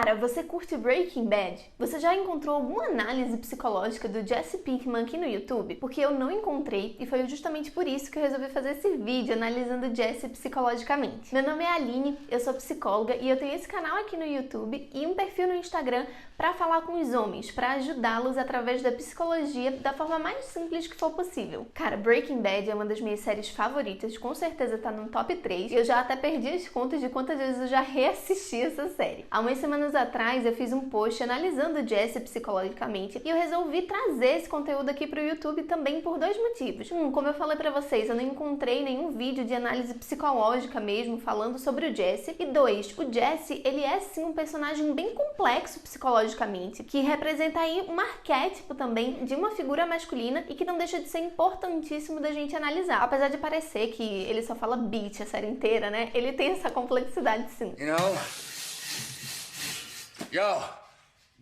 Cara, você curte Breaking Bad? Você já encontrou alguma análise psicológica do Jesse Pinkman aqui no YouTube? Porque eu não encontrei e foi justamente por isso que eu resolvi fazer esse vídeo analisando Jesse psicologicamente. Meu nome é Aline, eu sou psicóloga e eu tenho esse canal aqui no YouTube e um perfil no Instagram para falar com os homens, para ajudá-los através da psicologia da forma mais simples que for possível. Cara, Breaking Bad é uma das minhas séries favoritas, com certeza tá no top 3. Eu já até perdi as contas de quantas vezes eu já reassisti essa série. Há umas semanas atrás eu fiz um post analisando o Jesse psicologicamente e eu resolvi trazer esse conteúdo aqui pro YouTube também por dois motivos. Como eu falei pra vocês, eu não encontrei nenhum vídeo de análise psicológica mesmo falando sobre o Jesse. E dois, o Jesse, ele é sim um personagem bem complexo psicologicamente, que representa aí um arquétipo também de uma figura masculina e que não deixa de ser importantíssimo da gente analisar. Apesar de parecer que ele só fala bitch a série inteira, né? Ele tem essa complexidade sim. You know? Yo,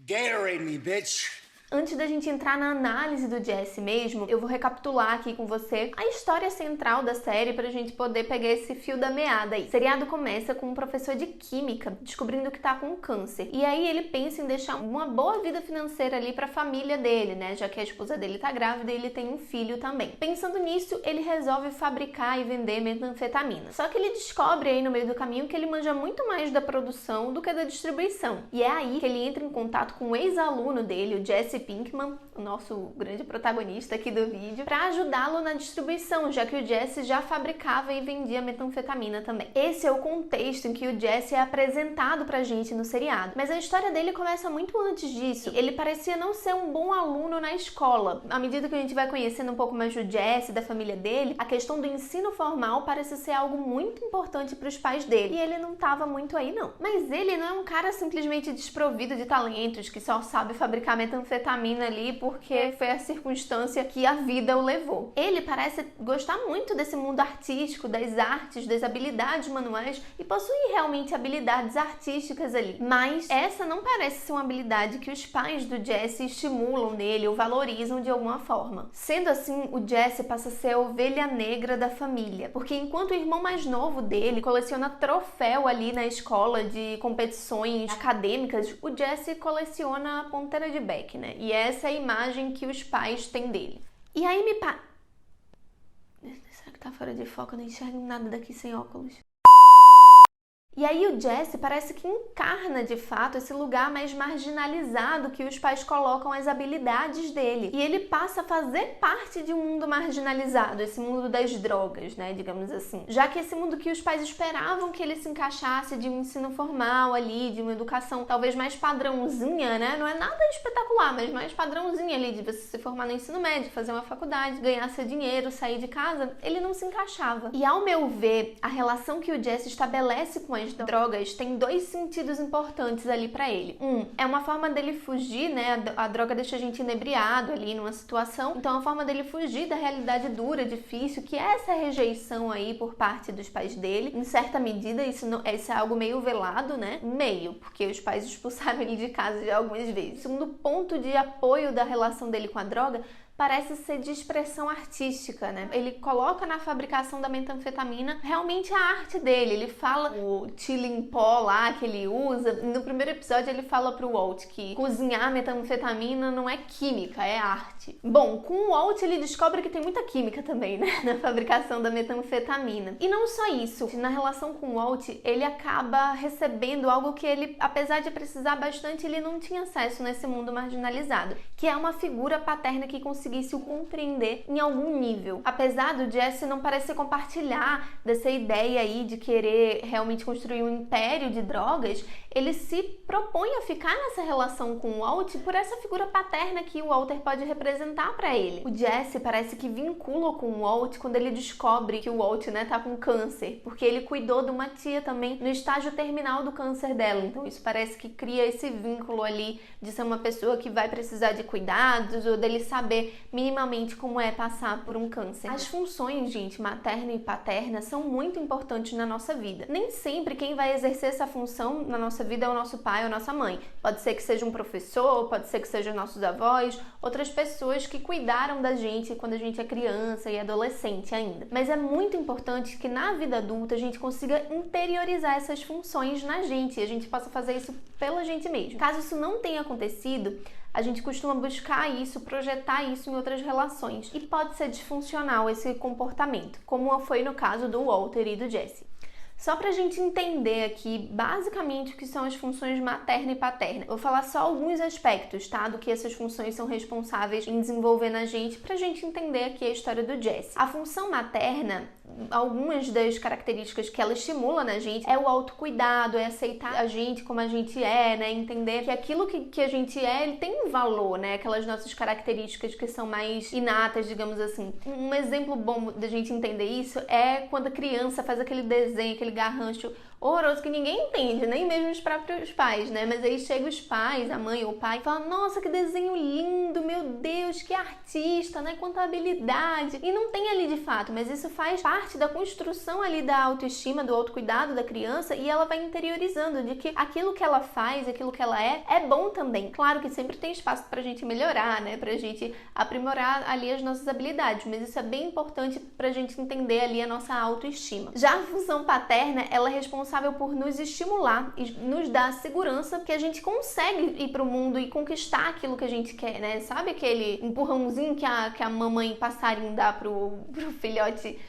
Gatorade me, bitch. Antes da gente entrar na análise do Jesse mesmo, eu vou recapitular aqui com você a história central da série pra gente poder pegar esse fio da meada aí. O seriado começa com um professor de química descobrindo que tá com câncer. E aí ele pensa em deixar uma boa vida financeira ali pra família dele, né? Já que a esposa dele tá grávida e ele tem um filho também. Pensando nisso, ele resolve fabricar e vender metanfetamina. Só que ele descobre aí no meio do caminho que ele manja muito mais da produção do que da distribuição. E é aí que ele entra em contato com um ex-aluno dele, o Jesse Pinkman, o nosso grande protagonista aqui do vídeo, para ajudá-lo na distribuição, já que o Jesse já fabricava e vendia metanfetamina também. Esse é o contexto em que o Jesse é apresentado pra gente no seriado. Mas a história dele começa muito antes disso. Ele parecia não ser um bom aluno na escola. À medida que a gente vai conhecendo um pouco mais do Jesse, da família dele, a questão do ensino formal parece ser algo muito importante para os pais dele. E ele não estava muito aí, não. Mas ele não é um cara simplesmente desprovido de talentos, que só sabe fabricar metanfetamina ali porque foi a circunstância que a vida o levou. Ele parece gostar muito desse mundo artístico, das artes, das habilidades manuais e possuir realmente habilidades artísticas ali. Mas essa não parece ser uma habilidade que os pais do Jesse estimulam nele ou valorizam de alguma forma. Sendo assim, o Jesse passa a ser a ovelha negra da família, porque enquanto o irmão mais novo dele coleciona troféu ali na escola de competições acadêmicas, o Jesse coleciona a ponteira de Beck, né? E essa é a imagem que os pais têm dele. E aí Será que tá fora de foco? Eu não enxergo nada daqui sem óculos. E aí o Jesse parece que encarna de fato esse lugar mais marginalizado que os pais colocam as habilidades dele. E ele passa a fazer parte de um mundo marginalizado, esse mundo das drogas, né, digamos assim. Já que esse mundo que os pais esperavam que ele se encaixasse de um ensino formal ali, de uma educação talvez mais padrãozinha, né, não é nada espetacular, mas mais padrãozinha ali, de você se formar no ensino médio, fazer uma faculdade, ganhar seu dinheiro, sair de casa, ele não se encaixava. E ao meu ver, a relação que o Jesse estabelece com as drogas tem dois sentidos importantes ali pra ele. É uma forma dele fugir, né? A droga deixa a gente inebriado ali numa situação, então é uma forma dele fugir da realidade dura, difícil, que é essa rejeição aí por parte dos pais dele. Em certa medida, isso é algo meio velado, né? Meio, porque os pais expulsaram ele de casa já algumas vezes. O segundo ponto de apoio da relação dele com a droga parece ser de expressão artística, né? Ele coloca na fabricação da metanfetamina realmente a arte dele. Ele fala o chilling pó lá que ele usa. No primeiro episódio ele fala pro Walt que cozinhar metanfetamina não é química, é arte. Bom, com o Walt ele descobre que tem muita química também, né? Na fabricação da metanfetamina. E não só isso. Na relação com o Walt, ele acaba recebendo algo que ele, apesar de precisar bastante, ele não tinha acesso nesse mundo marginalizado, que é uma figura paterna que conseguisse o compreender em algum nível. Apesar do Jesse não parecer compartilhar dessa ideia aí de querer realmente construir um império de drogas, ele se propõe a ficar nessa relação com o Walt por essa figura paterna que o Walter pode representar para ele. O Jesse parece que vincula com o Walt quando ele descobre que o Walt, né, tá com câncer, porque ele cuidou de uma tia também no estágio terminal do câncer dela. Então isso parece que cria esse vínculo ali de ser uma pessoa que vai precisar de cuidados ou dele saber entender minimamente como é passar por um câncer. As funções, gente, materna e paterna são muito importantes na nossa vida. Nem sempre quem vai exercer essa função na nossa vida é o nosso pai ou a nossa mãe. Pode ser que seja um professor, pode ser que sejam nossos avós, outras pessoas que cuidaram da gente quando a gente é criança e adolescente ainda. Mas é muito importante que na vida adulta a gente consiga interiorizar essas funções na gente e a gente possa fazer isso pela gente mesmo. Caso isso não tenha acontecido, a gente costuma buscar isso, projetar isso em outras relações. E pode ser disfuncional esse comportamento, como foi no caso do Walter e do Jesse. Só pra gente entender aqui, basicamente, o que são as funções materna e paterna. Eu vou falar só alguns aspectos, tá? Do que essas funções são responsáveis em desenvolver na gente, pra gente entender aqui a história do Jesse. A função materna, algumas das características que ela estimula na gente é o autocuidado, é aceitar a gente como a gente é, né? Entender que aquilo que a gente é, ele tem um valor, né? Aquelas nossas características que são mais inatas, digamos assim. Um exemplo bom da gente entender isso é quando a criança faz aquele desenho, aquele garrancho horroroso que ninguém entende, nem mesmo os próprios pais, né? Mas aí chegam os pais, a mãe ou o pai, e falam: nossa, que desenho lindo, meu Deus, que artista, né? Quanta habilidade. E não tem ali de fato, mas isso faz parte da construção ali da autoestima, do autocuidado da criança, e ela vai interiorizando de que aquilo que ela faz, aquilo que ela é bom também. Claro que sempre tem espaço pra gente melhorar, né? Pra gente aprimorar ali as nossas habilidades, mas isso é bem importante pra gente entender ali a nossa autoestima. Já a função paterna, ela é responsável por nos estimular e nos dar segurança que a gente consegue ir pro mundo e conquistar aquilo que a gente quer, né? Sabe aquele empurrãozinho que a mamãe passarinho dá pro filhote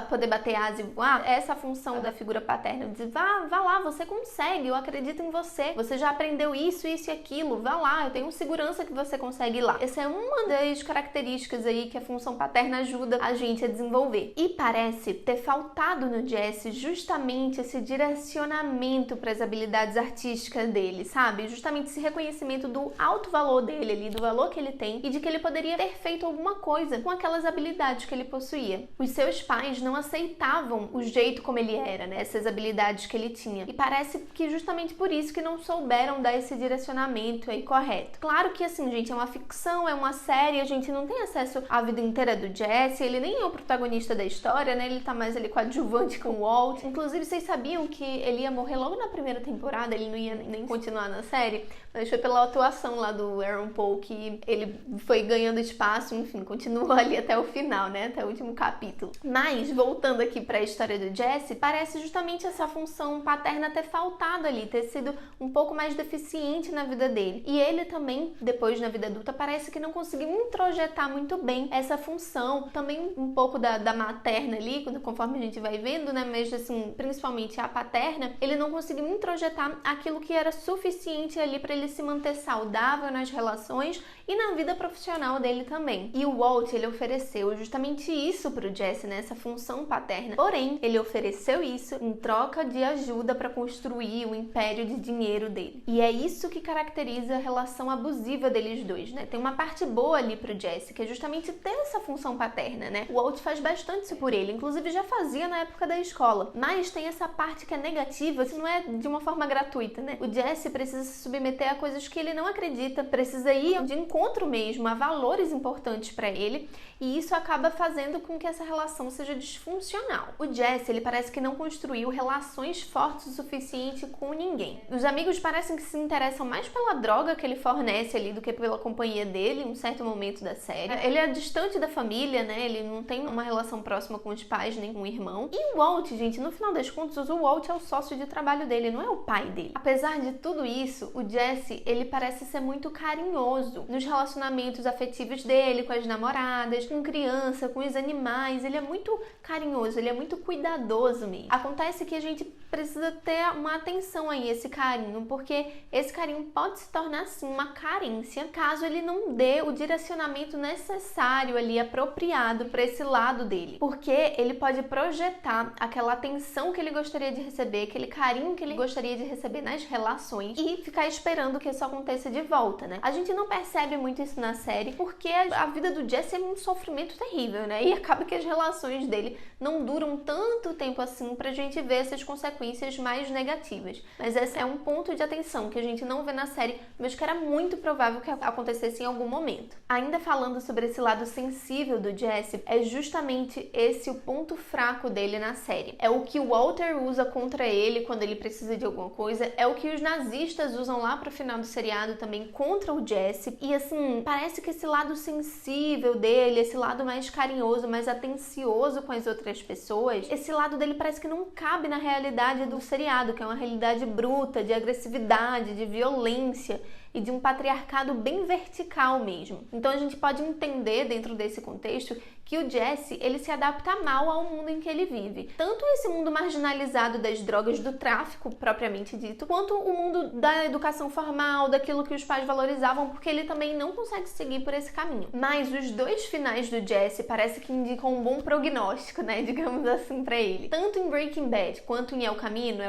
poder bater asa e voar? Essa função da figura paterna, diz: vá lá, você consegue, eu acredito em você, você já aprendeu isso e aquilo, vá lá, eu tenho segurança que você consegue ir lá. Essa é uma das características aí que a função paterna ajuda a gente a desenvolver. E parece ter faltado no Jesse justamente esse direcionamento para as habilidades artísticas dele, sabe? Justamente esse reconhecimento do alto valor dele ali, do valor que ele tem e de que ele poderia ter feito alguma coisa com aquelas habilidades que ele possuía. Os seus pais não aceitavam o jeito como ele era, né? Essas habilidades que ele tinha. E parece que justamente por isso que não souberam dar esse direcionamento aí correto. Claro que assim, gente, é uma ficção, é uma série, a gente não tem acesso à vida inteira do Jesse, ele nem é o protagonista da história, né? Ele tá mais ali coadjuvante com o Walt. Inclusive, vocês sabiam que ele ia morrer logo na primeira temporada, ele não ia nem continuar na série, mas foi pela atuação lá do Aaron Paul que ele foi ganhando espaço, enfim, continuou ali até o final, né? Até o último capítulo. Mas voltando aqui para a história do Jesse, parece justamente essa função paterna ter faltado ali, ter sido um pouco mais deficiente na vida dele. E ele também, depois na vida adulta, parece que não conseguiu introjetar muito bem essa função, também um pouco da materna ali, conforme a gente vai vendo, né? Mas assim, principalmente a paterna, ele não conseguiu introjetar aquilo que era suficiente ali para ele se manter saudável nas relações e na vida profissional dele também. E o Walt, ele ofereceu justamente isso pro Jesse, né? Essa função paterna. Porém, ele ofereceu isso em troca de ajuda para construir o império de dinheiro dele. E é isso que caracteriza a relação abusiva deles dois, né? Tem uma parte boa ali pro Jesse, que é justamente ter essa função paterna, né? O Walt faz bastante isso por ele, inclusive já fazia na época da escola. Mas tem essa parte que é negativa, que não é de uma forma gratuita, né? O Jesse precisa se submeter a coisas que ele não acredita, precisa ir de encontro mesmo a valores importantes para ele, e isso acaba fazendo com que essa relação seja disfuncional. O Jesse, ele parece que não construiu relações fortes o suficiente com ninguém. Os amigos parecem que se interessam mais pela droga que ele fornece ali do que pela companhia dele em um certo momento da série. Ele é distante da família, né? Ele não tem uma relação próxima com os pais nem com o irmão. E o Walt, gente, no final das contas, o Walt é o sócio de trabalho dele, não é o pai dele. Apesar de tudo isso, o Jesse, ele parece ser muito carinhoso nos relacionamentos afetivos dele, com as namoradas, com criança, com os animais. Ele é muito carinhoso, ele é muito cuidadoso mesmo. Acontece que a gente precisa ter uma atenção aí, esse carinho, porque esse carinho pode se tornar, sim, uma carência, caso ele não dê o direcionamento necessário ali, apropriado para esse lado dele. Porque ele pode projetar aquela atenção que ele gostaria de receber, aquele carinho que ele gostaria de receber nas relações e ficar esperando que isso aconteça de volta, né? A gente não percebe muito isso na série, porque a vida do Jesse é um sofrimento terrível, né? E acaba que as relações dele não duram tanto tempo assim pra gente ver essas consequências mais negativas. Mas esse é um ponto de atenção que a gente não vê na série, mas que era muito provável que acontecesse em algum momento. Ainda falando sobre esse lado sensível do Jesse, é justamente esse o ponto fraco dele na série. É o que o Walter usa contra ele quando ele precisa de alguma coisa, é o que os nazistas usam lá pro final do seriado também contra o Jesse. E assim, parece que esse lado sensível dele, esse lado mais carinhoso, mais atencioso com as outras pessoas, esse lado dele parece que não cabe na realidade do seriado, que é uma realidade bruta, de agressividade, de violência e de um patriarcado bem vertical mesmo. Então a gente pode entender dentro desse contexto que o Jesse, ele se adapta mal ao mundo em que ele vive. Tanto esse mundo marginalizado das drogas, do tráfico propriamente dito, quanto o mundo da educação formal, daquilo que os pais valorizavam, porque ele também não consegue seguir por esse caminho. Mas os dois finais do Jesse parece que indicam um bom prognóstico, né, digamos assim, pra ele. Tanto em Breaking Bad quanto em El Camino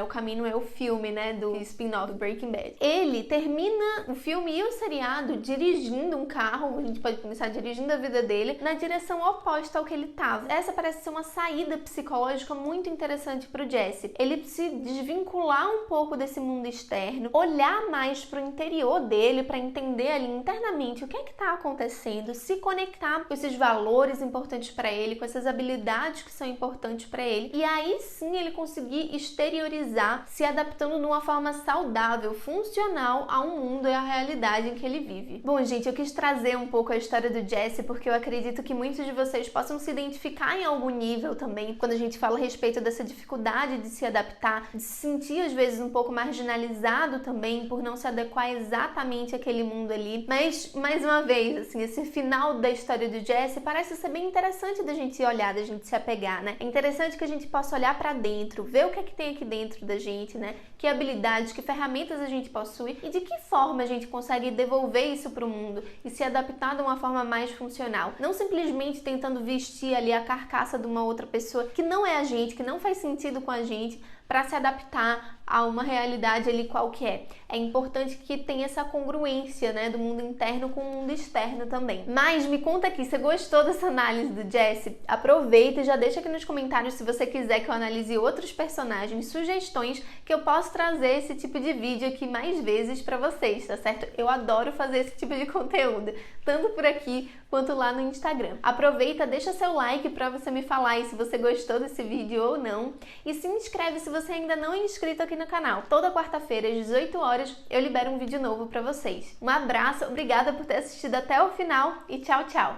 é o filme, né, do spin-off Breaking Bad. Ele termina o filme e o seriado dirigindo um carro, a gente pode começar dirigindo a vida dele, na direção oposta ao que ele estava. Essa parece ser uma saída psicológica muito interessante pro Jesse. Ele se desvincular um pouco desse mundo externo, olhar mais pro interior dele para entender ali internamente o que é que tá acontecendo, se conectar com esses valores importantes para ele, com essas habilidades que são importantes para ele, e aí sim ele conseguir exteriorizar, se adaptando de uma forma saudável, funcional ao mundo e à realidade em que ele vive. Bom, gente, eu quis trazer um pouco a história do Jesse porque eu acredito que muitos de vocês possam se identificar em algum nível também quando a gente fala a respeito dessa dificuldade de se adaptar, de se sentir às vezes um pouco marginalizado também por não se adequar exatamente àquele mundo ali. Mas, mais uma vez, assim, esse final da história do Jesse parece ser bem interessante da gente olhar, da gente se apegar, né? É interessante que a gente possa olhar pra dentro, ver o que é que tem aqui dentro da gente, né? Que habilidades, que ferramentas a gente possui e de que forma a gente consegue devolver isso pro mundo e se adaptar de uma forma mais funcional. Não simplesmente tentando vestir ali a carcaça de uma outra pessoa que não é a gente, que não faz sentido com a gente, para se adaptar a uma realidade ali qualquer. É importante que tenha essa congruência, né, do mundo interno com o mundo externo também. Mas me conta aqui, você gostou dessa análise do Jesse? Aproveita e já deixa aqui nos comentários se você quiser que eu analise outros personagens, sugestões que eu posso trazer esse tipo de vídeo aqui mais vezes para vocês, tá certo? Eu adoro fazer esse tipo de conteúdo, tanto por aqui quanto lá no Instagram. Aproveita, deixa seu like para você me falar aí se você gostou desse vídeo ou não, e se inscreve se você ainda não é inscrito aqui no canal. Toda quarta-feira às 18 horas eu libero um vídeo novo para vocês. Um abraço, obrigada por ter assistido até o final e tchau, tchau!